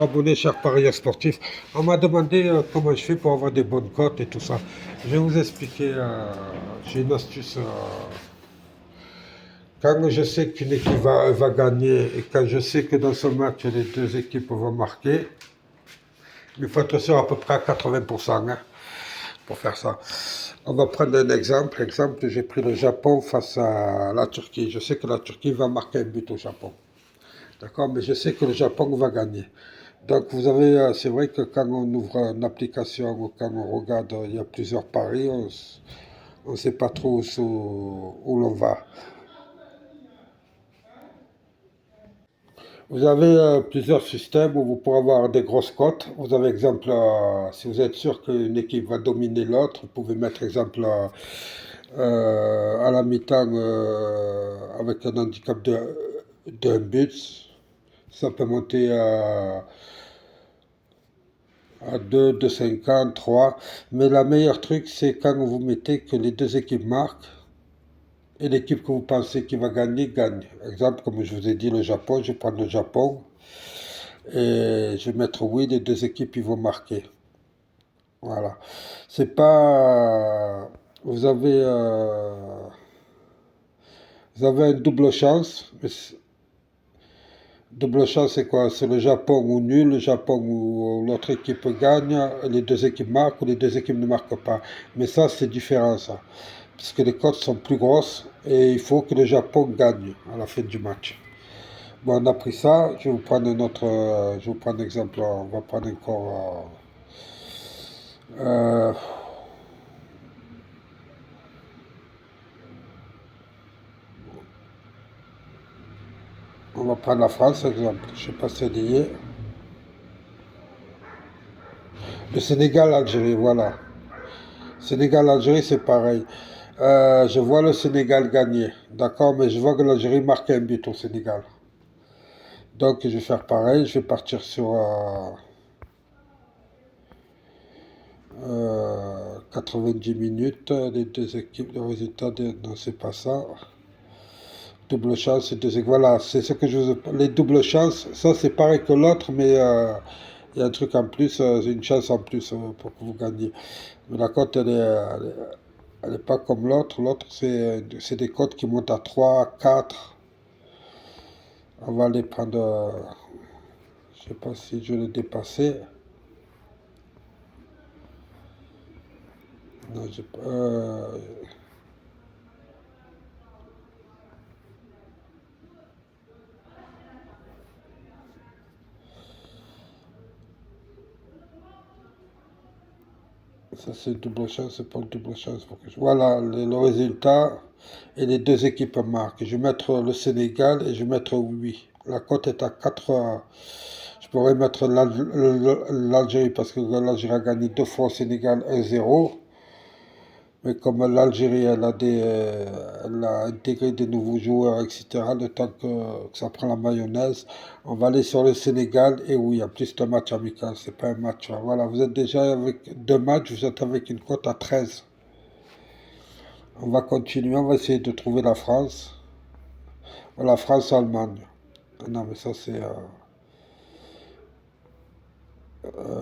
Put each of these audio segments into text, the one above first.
Abonné, cher parieur sportif. On m'a demandé comment je fais pour avoir des bonnes cotes et tout ça. Je vais vous expliquer. J'ai une astuce. Quand je sais qu'une équipe va gagner et quand je sais que dans ce match, les deux équipes vont marquer, il faut être sûr à peu près à 80% hein, pour faire ça. On va prendre un exemple. Exemple, j'ai pris le Japon face à la Turquie. Je sais que la Turquie va marquer un but au Japon. D'accord, mais je sais que le Japon va gagner. Donc vous avez, c'est vrai que quand on ouvre une application ou quand on regarde, il y a plusieurs paris, on ne sait pas trop où l'on va. Vous avez plusieurs systèmes où vous pourrez avoir des grosses cotes. Vous avez exemple, si vous êtes sûr qu'une équipe va dominer l'autre, vous pouvez mettre exemple à la mi-temps avec un handicap d'un but. Ça peut monter à 2, 2,50, 3. Mais la meilleure truc, c'est quand vous mettez que les deux équipes marquent et l'équipe que vous pensez qui va gagner, gagne. Exemple, comme je vous ai dit, le Japon, je prends le Japon et je vais mettre oui, les deux équipes, ils vont marquer. Voilà. C'est pas. Vous avez une double chance. Double chance, c'est quoi? C'est le Japon ou nul, le Japon ou l'autre équipe gagne, les deux équipes marquent ou les deux équipes ne marquent pas. Mais ça, c'est différent, ça. Parce que les cotes sont plus grosses et il faut que le Japon gagne à la fin du match. Bon, on a pris ça. Je vais vous prendre un autre. Je vais vous prendre un exemple. On va prendre encore. Euh, on va prendre la France, exemple. Je ne sais pas si elle y est. Le Sénégal, Algérie, voilà. Sénégal, Algérie, c'est pareil. Je vois le Sénégal gagner, d'accord, mais je vois que l'Algérie marque un but au Sénégal. Donc je vais faire pareil, je vais partir sur 90 minutes, les deux équipes, le résultat, non c'est pas ça. Double chance, c'est deux équipes. Voilà, c'est ce que je vous... Les doubles chances, ça c'est pareil que l'autre, mais il y a un truc en plus, une chance en plus pour que vous gagniez. Mais la cote, elle est pas comme l'autre. L'autre, c'est des cotes qui montent à 3, 4. On va les prendre. Je sais pas si je l'ai dépassé. Non, ça c'est double chance, c'est pas une double chance. Voilà le résultat et les deux équipes marquent. Je vais mettre le Sénégal et je vais mettre oui. La cote est à 4. Je pourrais mettre l'Algérie parce que l'Algérie a gagné deux fois au Sénégal 1-0. Mais comme l'Algérie, elle a intégré des nouveaux joueurs, etc., le temps que ça prend la mayonnaise, on va aller sur le Sénégal. Et oui, en plus, c'est un match amical, c'est pas un match. Voilà, vous êtes déjà avec deux matchs, vous êtes avec une cote à 13. On va continuer, on va essayer de trouver la France. Voilà, France-Allemagne. Non, mais ça, c'est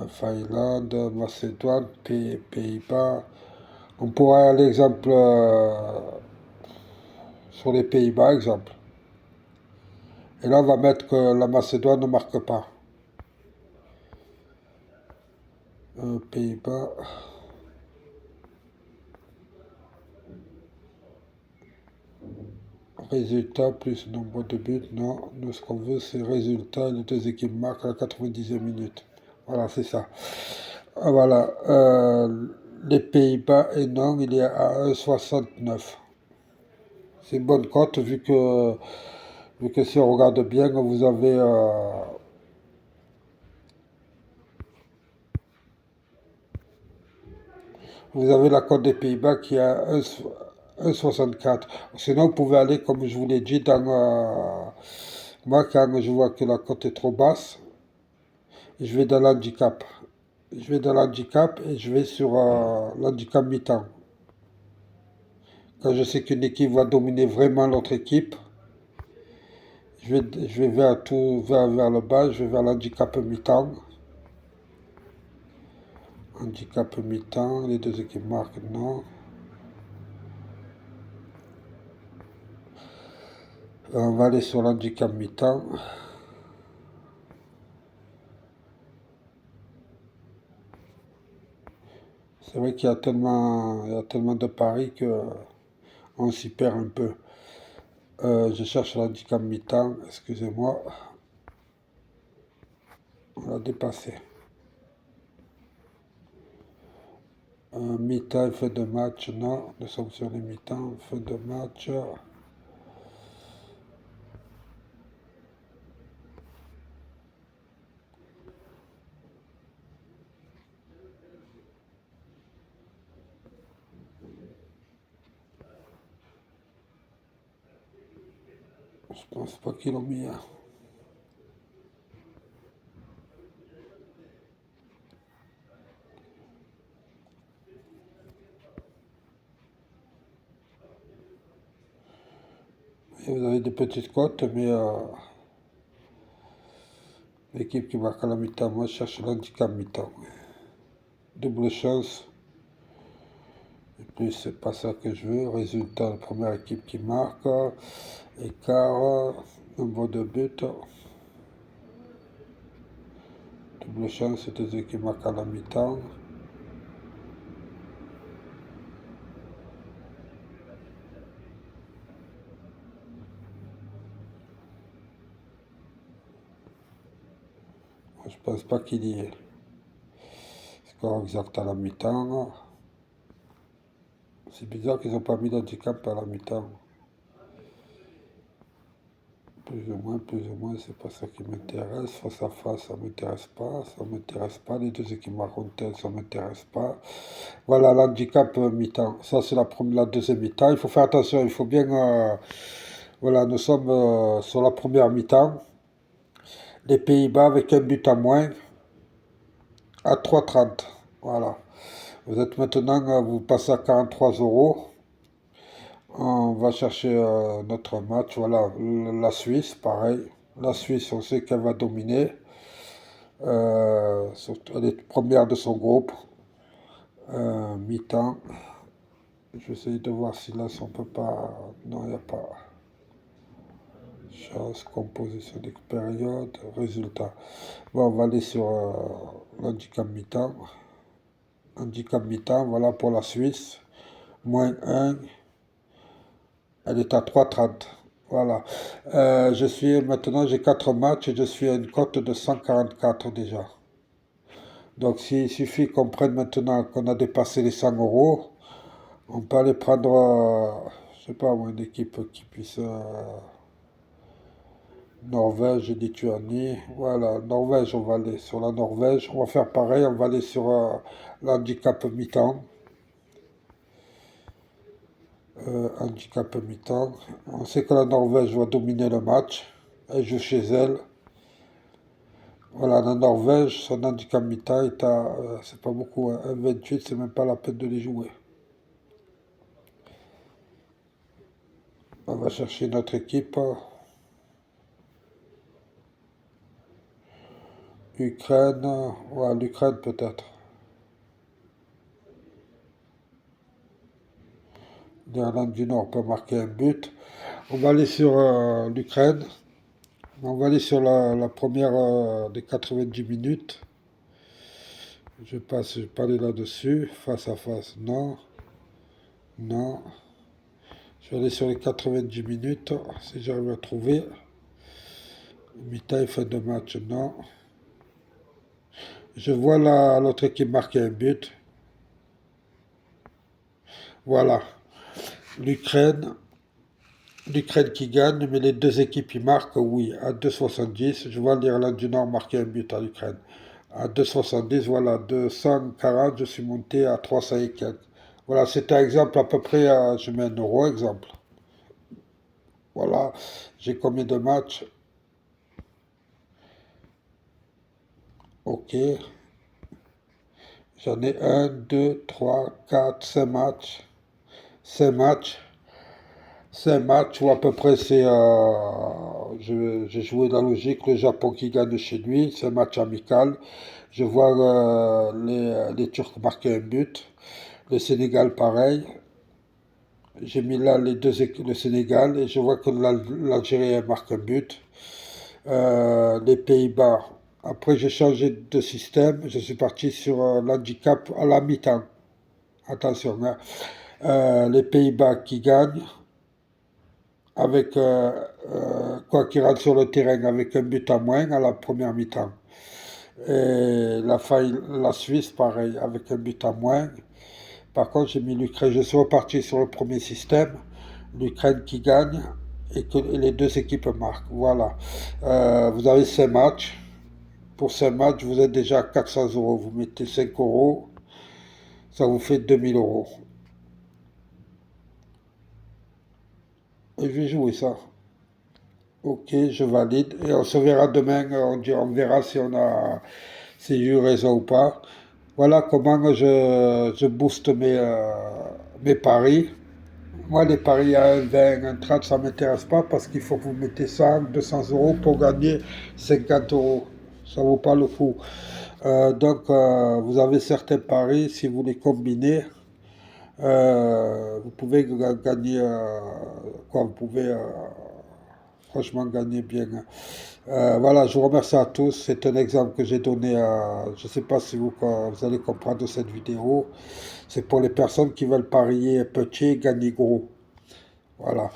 Finlande, Macédoine, Pays-Bas. On pourrait aller, exemple, sur les Pays-Bas, exemple. Et là, on va mettre que la Macédoine ne marque pas. Pays-Bas. Résultat plus nombre de buts. Non, nous, ce qu'on veut, c'est résultat. Les deux équipes marquent à la 90e minute. Voilà, c'est ça. Ah, voilà. Les Pays-Bas, et non, il est à 1,69. C'est une bonne cote vu que si on regarde bien, vous avez la cote des Pays-Bas qui est à 1,64. Sinon, vous pouvez aller, comme je vous l'ai dit, dans... moi, quand je vois que la cote est trop basse, je vais dans l'handicap. Je vais dans l'handicap et je vais sur l'handicap mi-temps. Quand je sais qu'une équipe va dominer vraiment l'autre équipe, Je vais vers le bas, je vais vers l'handicap mi-temps. Handicap mi-temps, les deux équipes marquent, non. On va aller sur l'handicap mi-temps. C'est vrai qu'il y a tellement de paris qu'on s'y perd un peu. Je cherche l'handicap mi-temps, excusez-moi. On l'a dépassé. Mi-temps, fin de match, non. Nous sommes sur les mi-temps, fin de match. Je pense pas qu'ils l'ont mis. Hein. Et vous avez des petites cotes, mais l'équipe qui marque à la mi-temps, moi je cherche l'handicap mi-temps. Double chance. Et puis c'est pas ça que je veux. Résultat, la première équipe qui marque. Écart, nombre de buts. Double chance, c'est deux équipes qui marquent à la mi-temps. Je pense pas qu'il y ait. Score exact à la mi-temps. C'est bizarre qu'ils n'ont pas mis d'handicap à la mi-temps. Plus ou moins, c'est pas ça qui m'intéresse. Face à face, ça m'intéresse pas. Ça m'intéresse pas. Les deux équipes marquent, ça m'intéresse pas. Voilà l'handicap mi-temps. Ça, c'est la deuxième mi-temps. Il faut faire attention. Il faut bien. Voilà, nous sommes sur la première mi-temps. Les Pays-Bas avec un but à moins à 3,30. Voilà. Vous êtes maintenant, vous passez à 43 euros. On va chercher notre match. Voilà, la Suisse, pareil. La Suisse, on sait qu'elle va dominer. Elle est première de son groupe. Mi-temps. J'essaie de voir si là, on peut pas. Non, il n'y a pas. Chance, composition d'expérience, résultat. Bon, on va aller sur l'handicap mi-temps. Handicap mi-temps, voilà pour la Suisse. Moins 1. Elle est à 3,30. Voilà. Maintenant, j'ai 4 matchs et je suis à une cote de 144 déjà. Donc, s'il suffit qu'on prenne maintenant qu'on a dépassé les 100 euros, on peut aller prendre, je sais pas, une équipe qui puisse. Norvège et Lituanie. Voilà, Norvège, on va aller sur la Norvège. On va faire pareil, on va aller sur l'handicap mi-temps. Handicap mi-temps. On sait que la Norvège va dominer le match. Elle joue chez elle. Voilà, la Norvège, son handicap mi-temps est à, c'est pas beaucoup, hein, 1,28, c'est même pas la peine de les jouer. On va chercher notre équipe. Ukraine, ouais, l'Ukraine peut-être. L'Irlande du Nord peut marquer un but. On va aller sur l'Ukraine. On va aller sur la première des 90 minutes. Je vais pas aller là-dessus. Face à face, non. Non. Je vais aller sur les 90 minutes, si j'arrive à trouver. Mi-temps et fin de match, non. Je vois l'autre équipe marquer un but. Voilà. L'Ukraine. L'Ukraine qui gagne, mais les deux équipes qui marquent, oui, à 2,70. Je vois l'Irlande du Nord marquer un but à l'Ukraine. À 2,70, voilà, 240, je suis monté à 300 et quelques. Voilà, c'est un exemple à peu près, je mets 1 euro, exemple. Voilà, j'ai combien de matchs? Ok. J'en ai 1, 2, 3, 4, 5 matchs. 5 matchs. C'est un match où à peu près j'ai joué la logique, le Japon qui gagne chez lui, c'est un match amical. Je vois les Turcs marquer un but, le Sénégal pareil. J'ai mis là les deux équipes, le Sénégal, et je vois que l'Algérie marque un but. Les Pays-Bas. Après, j'ai changé de système. Je suis parti sur l'handicap à la mi-temps. Attention, hein. Les Pays-Bas qui gagnent avec quoi qui rentre sur le terrain avec un but à moins à la première mi-temps. Et la Suisse, pareil, avec un but à moins. Par contre, j'ai mis l'Ukraine. Je suis reparti sur le premier système. L'Ukraine qui gagne et les deux équipes marquent. Voilà. Vous avez ces matchs. Pour ces matchs, vous êtes déjà à 400 euros. Vous mettez 5 euros, ça vous fait 2000 euros. Et je vais jouer ça. Ok, je valide. Et on se verra demain. On verra si j'ai eu raison ou pas. Voilà comment je booste mes paris. Moi, les paris à 1, 20, 1, 30, ça ne m'intéresse pas parce qu'il faut que vous mettez 100, 200 euros pour gagner 50 euros. Ça ne vaut pas le coup. Donc, vous avez certains paris, si vous les combinez, vous pouvez gagner, quoi, vous pouvez franchement gagner bien, hein. Voilà, je vous remercie à tous. C'est un exemple que j'ai donné je ne sais pas si vous allez comprendre cette vidéo. C'est pour les personnes qui veulent parier petit et gagner gros. Voilà.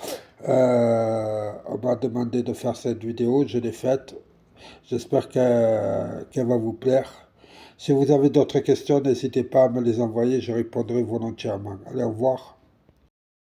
On m'a demandé de faire cette vidéo, je l'ai faite. J'espère qu'elle va vous plaire. Si vous avez d'autres questions, n'hésitez pas à me les envoyer, je répondrai volontiers. Allez, au revoir.